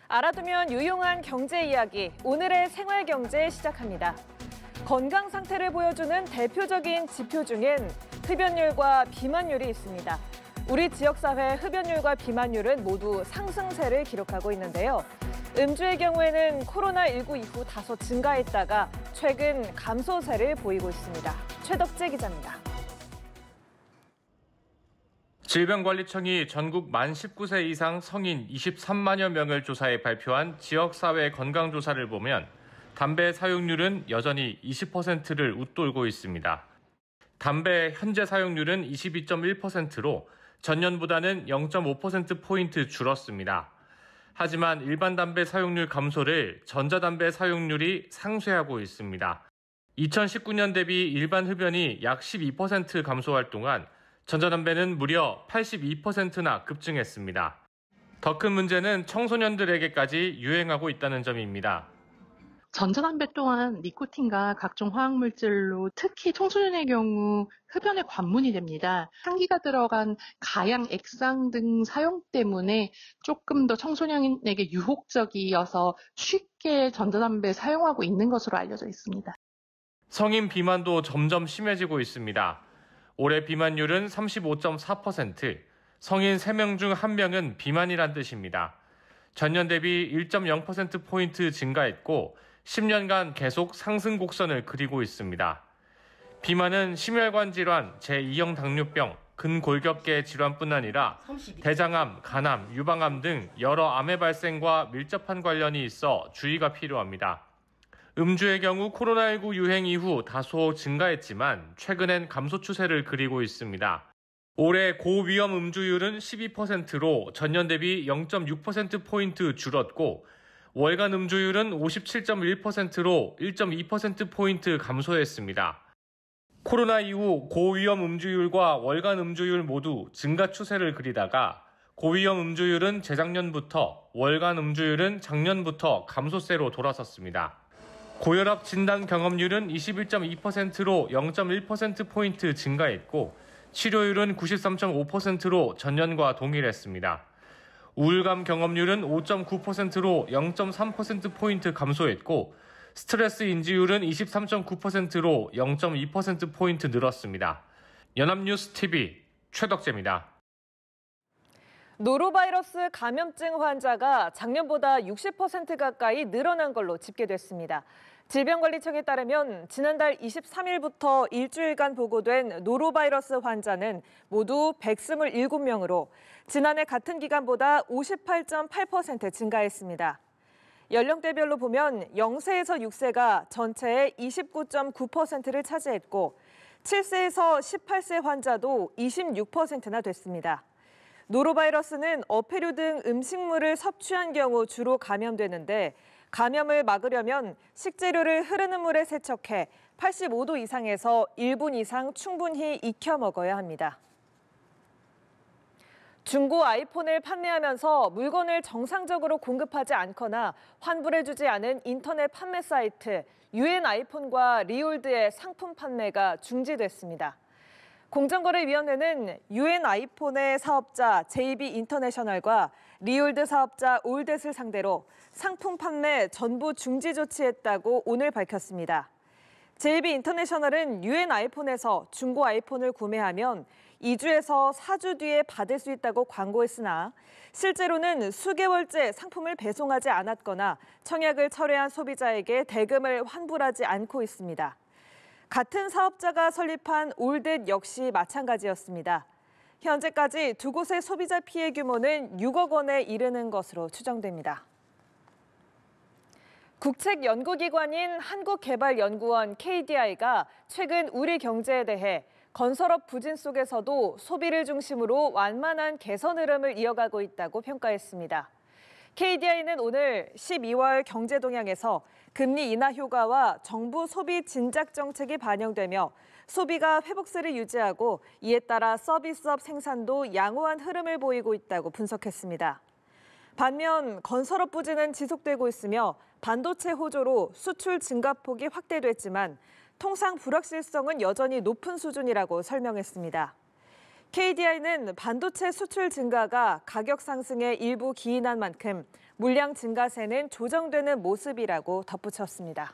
알아두면 유용한 경제 이야기, 오늘의 생활경제 시작합니다. 건강 상태를 보여주는 대표적인 지표 중엔 흡연율과 비만율이 있습니다. 우리 지역사회 흡연율과 비만율은 모두 상승세를 기록하고 있는데요. 음주의 경우에는 코로나19 이후 다소 증가했다가 최근 감소세를 보이고 있습니다. 최덕재 기자입니다. 질병관리청이 전국 만 19세 이상 성인 23만여 명을 조사해 발표한 지역사회 건강조사를 보면 담배 사용률은 여전히 20%를 웃돌고 있습니다. 담배 현재 사용률은 22.1%로 전년보다는 0.5%포인트 줄었습니다. 하지만 일반 담배 사용률 감소를 전자담배 사용률이 상쇄하고 있습니다. 2019년 대비 일반 흡연이 약 12% 감소할 동안 전자담배는 무려 82%나 급증했습니다. 더 큰 문제는 청소년들에게까지 유행하고 있다는 점입니다. 전자담배 또한 니코틴과 각종 화학물질로 특히 청소년의 경우 흡연의 관문이 됩니다. 향기가 들어간 가양, 액상 등 사용 때문에 조금 더 청소년에게 유혹적이어서 쉽게 전자담배 사용하고 있는 것으로 알려져 있습니다. 성인 비만도 점점 심해지고 있습니다. 올해 비만율은 35.4%, 성인 3명 중 1명은 비만이란 뜻입니다. 전년 대비 1.0%포인트 증가했고 10년간 계속 상승 곡선을 그리고 있습니다. 비만은 심혈관 질환, 제2형 당뇨병, 근골격계 질환뿐 아니라 대장암, 간암, 유방암 등 여러 암의 발생과 밀접한 관련이 있어 주의가 필요합니다. 음주의 경우 코로나19 유행 이후 다소 증가했지만 최근엔 감소 추세를 그리고 있습니다. 올해 고위험 음주율은 12%로 전년 대비 0.6%포인트 줄었고 월간 음주율은 57.1%로 1.2%포인트 감소했습니다. 코로나 이후 고위험 음주율과 월간 음주율 모두 증가 추세를 그리다가 고위험 음주율은 재작년부터, 월간 음주율은 작년부터 감소세로 돌아섰습니다. 고혈압 진단 경험률은 21.2%로 0.1%포인트 증가했고 치료율은 93.5%로 전년과 동일했습니다. 우울감 경험률은 5.9%로 0.3%포인트 감소했고 스트레스 인지율은 23.9%로 0.2%포인트 늘었습니다. 연합뉴스TV 최덕재입니다. 노로바이러스 감염증 환자가 작년보다 60% 가까이 늘어난 걸로 집계됐습니다. 질병관리청에 따르면 지난달 23일부터 일주일간 보고된 노로바이러스 환자는 모두 127명으로 지난해 같은 기간보다 58.8% 증가했습니다. 연령대별로 보면 0세에서 6세가 전체의 29.9%를 차지했고 7세에서 18세 환자도 26%나 됐습니다. 노로바이러스는 어패류 등 음식물을 섭취한 경우 주로 감염되는데 감염을 막으려면 식재료를 흐르는 물에 세척해 85도 이상에서 1분 이상 충분히 익혀 먹어야 합니다. 중고 아이폰을 판매하면서 물건을 정상적으로 공급하지 않거나 환불해주지 않은 인터넷 판매 사이트 유엔아이폰과 리올드의 상품 판매가 중지됐습니다. 공정거래위원회는 유엔아이폰의 사업자 JB인터내셔널과 리올드 사업자 올댓을 상대로 상품 판매 전부 중지 조치했다고 오늘 밝혔습니다. JB인터내셔널은 유엔아이폰에서 중고 아이폰을 구매하면 2주에서 4주 뒤에 받을 수 있다고 광고했으나 실제로는 수개월째 상품을 배송하지 않았거나 청약을 철회한 소비자에게 대금을 환불하지 않고 있습니다. 같은 사업자가 설립한 올댓 역시 마찬가지였습니다. 현재까지 두 곳의 소비자 피해 규모는 6억 원에 이르는 것으로 추정됩니다. 국책연구기관인 한국개발연구원 KDI가 최근 우리 경제에 대해 건설업 부진 속에서도 소비를 중심으로 완만한 개선 흐름을 이어가고 있다고 평가했습니다. KDI는 오늘 12월 경제 동향에서 금리 인하 효과와 정부 소비 진작 정책이 반영되며 소비가 회복세를 유지하고 이에 따라 서비스업 생산도 양호한 흐름을 보이고 있다고 분석했습니다. 반면 건설업 부진은 지속되고 있으며 반도체 호조로 수출 증가폭이 확대됐지만 통상 불확실성은 여전히 높은 수준이라고 설명했습니다. KDI는 반도체 수출 증가가 가격 상승에 일부 기인한 만큼 물량 증가세는 조정되는 모습이라고 덧붙였습니다.